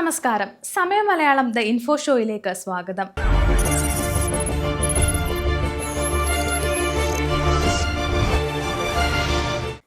നമസ്കാരം. സമയ Malayalam the info ഷോയിലേക്ക് സ്വാഗതം.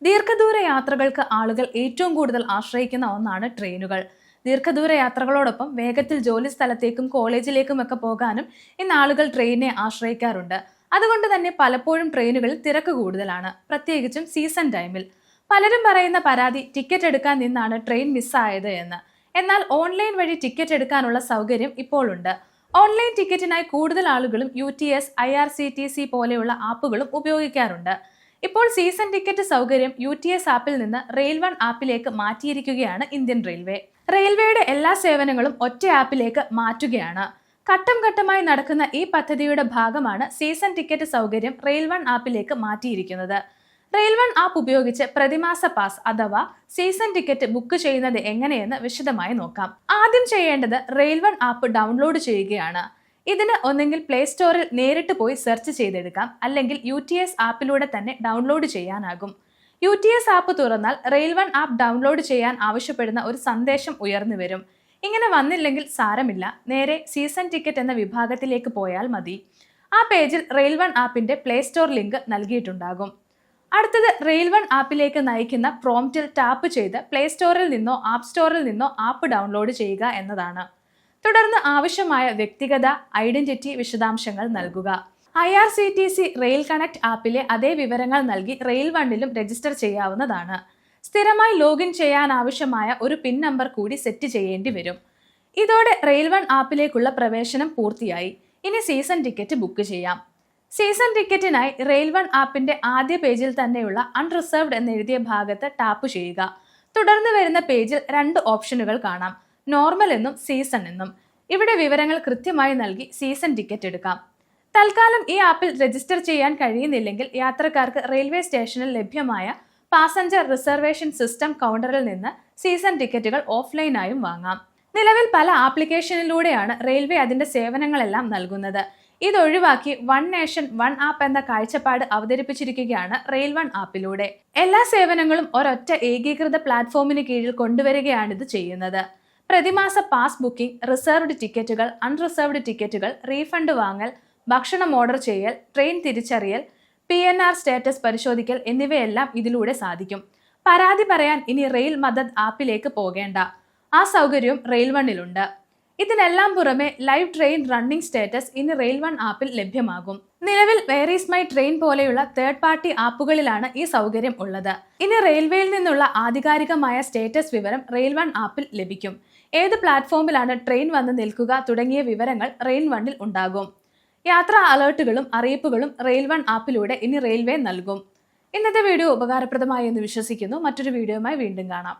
ദീർഘദൂര യാത്രകൾക്ക് ആളുകൾ ഏറ്റവും കൂടുതൽ ആശ്രയിക്കുന്ന ഒന്നാണ് ട്രെയിനുകൾ. ദീർഘദൂര യാത്രകളോടൊപ്പം വേഗത്തിൽ ജോലി സ്ഥലത്തേക്കും കോളേജിലേക്കും ഒക്കെ പോകാനും ഇന്ന് ആളുകൾ ട്രെയിനിനെ ആശ്രയിക്കാറുണ്ട്. അതുകൊണ്ട് തന്നെ പലപ്പോഴും ട്രെയിനുകളിൽ തിരക്ക് കൂടുതലാണ്, പ്രത്യേകിച്ചും സീസൺ ടൈമിൽ. പലരും പറയുന്ന പരാതി ടിക്കറ്റ് എടുക്കാൻ നിന്നാണ് ട്രെയിൻ മിസ്സായത് എന്ന്. എന്നാൽ ഓൺലൈൻ വഴി ടിക്കറ്റ് എടുക്കാനുള്ള സൗകര്യം ഇപ്പോൾ ഉണ്ട്. ഓൺലൈൻ ടിക്കറ്റിനായി കൂടുതൽ ആളുകളും UTS, IRCTC പോലെയുള്ള ആപ്പുകളും ഉപയോഗിക്കാറുണ്ട്. ഇപ്പോൾ സീസൺ ടിക്കറ്റ് സൗകര്യം UTS ആപ്പിൽ നിന്ന് റെയിൽ1 ആപ്പിലേക്ക് മാറ്റിയിരിക്കുകയാണ് ഇന്ത്യൻ റെയിൽവേ. റെയിൽവേയുടെ എല്ലാ സേവനങ്ങളും ഒറ്റ ആപ്പിലേക്ക് മാറ്റുകയാണ്. ഘട്ടം ഘട്ടമായി നടക്കുന്ന ഈ പദ്ധതിയുടെ ഭാഗമാണ് സീസൺ ടിക്കറ്റ് സൗകര്യം റെയിൽ1 ആപ്പിലേക്ക് മാറ്റിയിരിക്കുന്നത്. റെയിൽ1 ആപ്പ് ഉപയോഗിച്ച് പ്രതിമാസ പാസ് അഥവാ സീസൺ ടിക്കറ്റ് ബുക്ക് ചെയ്യുന്നത് എങ്ങനെയെന്ന് വിശദമായി നോക്കാം. ആദ്യം ചെയ്യേണ്ടത് റെയിൽ1 ആപ്പ് ഡൗൺലോഡ് ചെയ്യുകയാണ്. ഇതിന് ഒന്നെങ്കിൽ പ്ലേ സ്റ്റോറിൽ നേരിട്ട് പോയി സെർച്ച് ചെയ്തെടുക്കാം, അല്ലെങ്കിൽ UTS ആപ്പിലൂടെ തന്നെ ഡൗൺലോഡ് ചെയ്യാനാകും. UTS ആപ്പ് തുറന്നാൽ റെയിൽ1 ആപ്പ് ഡൗൺലോഡ് ചെയ്യാൻ ആവശ്യപ്പെടുന്ന ഒരു സന്ദേശം ഉയർന്നു വരും. ഇങ്ങനെ വന്നില്ലെങ്കിൽ സാരമില്ല, നേരെ സീസൺ ടിക്കറ്റ് എന്ന വിഭാഗത്തിലേക്ക് പോയാൽ മതി. ആ പേജിൽ റെയിൽ1 ആപ്പിന്റെ പ്ലേ സ്റ്റോർ ലിങ്ക് നൽകിയിട്ടുണ്ടാകും. അടുത്തത് റെയിൽ1 ആപ്പിലേക്ക് നയിക്കുന്ന പ്രോംപ്റ്റിൽ ടാപ്പ് ചെയ്ത് പ്ലേ സ്റ്റോറിൽ നിന്നോ ആപ്പ് സ്റ്റോറിൽ നിന്നോ ആപ്പ് ഡൗൺലോഡ് ചെയ്യുക എന്നതാണ്. തുടർന്ന് ആവശ്യമായ വ്യക്തിഗത ഐഡന്റിറ്റി വിശദാംശങ്ങൾ നൽകുക. IRCTC റെയിൽ കണക്ട് ആപ്പിലെ അതേ വിവരങ്ങൾ നൽകി റെയിൽ1ലും രജിസ്റ്റർ ചെയ്യാവുന്നതാണ്. സ്ഥിരമായി ലോഗിൻ ചെയ്യാൻ ആവശ്യമായ ഒരു പിൻ നമ്പർ കൂടി സെറ്റ് ചെയ്യേണ്ടി വരും. ഇതോടെ റെയിൽ1 ആപ്പിലേക്കുള്ള പ്രവേശനം പൂർത്തിയായി. ഇനി സീസൺ ടിക്കറ്റ് ബുക്ക് ചെയ്യാം. സീസൺ ടിക്കറ്റിനായി റെയിൽ1 ആപ്പിന്റെ ആദ്യ പേജിൽ തന്നെയുള്ള അൺറിസർവ്ഡ് എന്നെഴുതിയ ഭാഗത്ത് ടാപ്പ് ചെയ്യുക. തുടർന്ന് വരുന്ന പേജിൽ 2 ഓപ്ഷനുകൾ കാണാം, നോർമൽ എന്നും സീസൺ എന്നും. ഇവിടെ വിവരങ്ങൾ കൃത്യമായി നൽകി സീസൺ ടിക്കറ്റ് എടുക്കാം. തൽക്കാലം ഈ ആപ്പിൽ രജിസ്റ്റർ ചെയ്യാൻ കഴിയുന്നില്ലെങ്കിൽ യാത്രക്കാർക്ക് റെയിൽവേ സ്റ്റേഷനിൽ ലഭ്യമായ പാസഞ്ചർ റിസർവേഷൻ സിസ്റ്റം കൗണ്ടറിൽ നിന്ന് സീസൺ ടിക്കറ്റുകൾ ഓഫ്ലൈനായും വാങ്ങാം. നിലവിൽ പല ആപ്ലിക്കേഷനിലൂടെയാണ് റെയിൽവേ അതിന്റെ സേവനങ്ങളെല്ലാം നൽകുന്നത്. ഇതൊഴിവാക്കി വൺ നേഷൻ വൺ ആപ്പ് എന്ന കാഴ്ചപ്പാട് അവതരിപ്പിച്ചിരിക്കുകയാണ് റെയിൽ1 ആപ്പിലൂടെ. എല്ലാ സേവനങ്ങളും ഒരൊറ്റ ഏകീകൃത പ്ലാറ്റ്ഫോമിന് കീഴിൽ കൊണ്ടുവരികയാണിത് ചെയ്യുന്നത്. പ്രതിമാസ പാസ് ബുക്കിംഗ്, റിസർവ്ഡ് ടിക്കറ്റുകൾ, അൺറിസർവ്ഡ് ടിക്കറ്റുകൾ, റീഫണ്ട് വാങ്ങൽ, ഭക്ഷണം ഓർഡർ ചെയ്യൽ, ട്രെയിൻ തിരിച്ചറിയൽ, PNR സ്റ്റാറ്റസ് പരിശോധിക്കൽ എന്നിവയെല്ലാം ഇതിലൂടെ സാധിക്കും. പരാതി പറയാൻ ഇനി റെയിൽ മദദ് ആപ്പിലേക്ക് പോകേണ്ട. ആ സൗകര്യവും റെയിൽ1ലുണ്ട്. ഇതിനെല്ലാം പുറമെ ലൈവ് ട്രെയിൻ റണ്ണിംഗ് സ്റ്റാറ്റസ് ഇനി റെയിൽ1 ആപ്പിൽ ലഭ്യമാകും. നിലവിൽ വേർ ഈസ് മൈ ട്രെയിൻ പോലെയുള്ള തേർഡ് പാർട്ടി ആപ്പുകളിലാണ് ഈ സൗകര്യം ഉള്ളത്. ഇനി റെയിൽവേയിൽ നിന്നുള്ള ആധികാരികമായ സ്റ്റേറ്റസ് വിവരം റെയിൽ1 ആപ്പിൽ ലഭിക്കും. ഏത് പ്ലാറ്റ്ഫോമിലാണ് ട്രെയിൻ വന്ന് നിൽക്കുക തുടങ്ങിയ വിവരങ്ങൾ റെയിൽ1ൽ ഉണ്ടാകും. യാത്രാ അലേർട്ടുകളും അറിയിപ്പുകളും റെയിൽ1 ആപ്പിലൂടെ ഇനി റെയിൽവേ നൽകും. ഇന്നത്തെ വീഡിയോ ഉപകാരപ്രദമായി എന്ന് വിശ്വസിക്കുന്നു. മറ്റൊരു വീഡിയോയുമായി വീണ്ടും കാണാം.